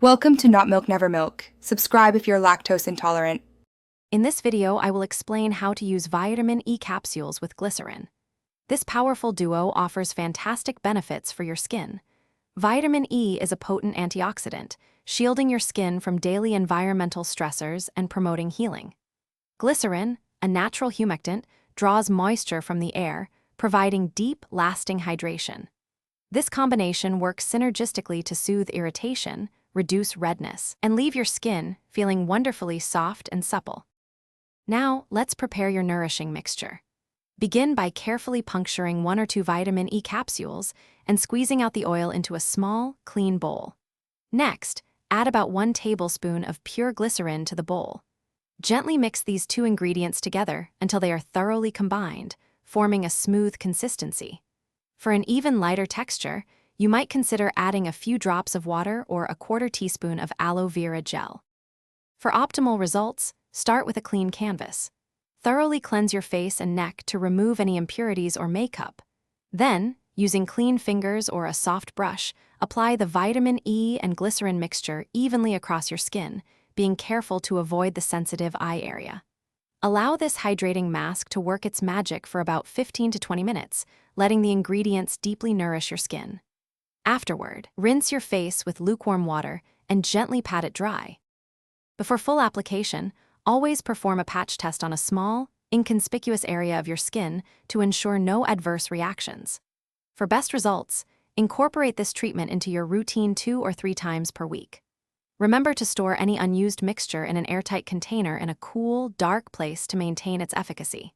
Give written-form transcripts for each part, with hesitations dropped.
Welcome to Not Milk Never Milk. Subscribe if you're lactose intolerant. In this video, I will explain how to use vitamin E capsules with glycerin. This powerful duo offers fantastic benefits for your skin. Vitamin E is a potent antioxidant, shielding your skin from daily environmental stressors and promoting healing. Glycerin, a natural humectant, draws moisture from the air, providing deep, lasting hydration. This combination works synergistically to soothe irritation, reduce redness, and leave your skin feeling wonderfully soft and supple. Now, let's prepare your nourishing mixture. Begin by carefully puncturing 1 or 2 vitamin E capsules and squeezing out the oil into a small, clean bowl. Next, add about 1 tablespoon of pure glycerin to the bowl. Gently mix these 2 ingredients together until they are thoroughly combined, forming a smooth consistency. For an even lighter texture, you might consider adding a few drops of water or a 1/4 teaspoon of aloe vera gel. For optimal results, start with a clean canvas. Thoroughly cleanse your face and neck to remove any impurities or makeup. Then, using clean fingers or a soft brush, apply the vitamin E and glycerin mixture evenly across your skin, being careful to avoid the sensitive eye area. Allow this hydrating mask to work its magic for about 15 to 20 minutes, letting the ingredients deeply nourish your skin. Afterward, rinse your face with lukewarm water and gently pat it dry. Before full application, always perform a patch test on a small, inconspicuous area of your skin to ensure no adverse reactions. For best results, incorporate this treatment into your routine 2 or 3 times per week. Remember to store any unused mixture in an airtight container in a cool, dark place to maintain its efficacy.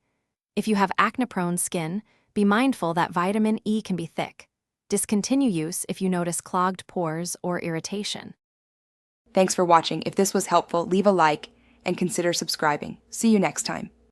If you have acne-prone skin, be mindful that vitamin E can be thick. Discontinue use if you notice clogged pores or irritation. Thanks for watching. If this was helpful, leave a like and consider subscribing. See you next time.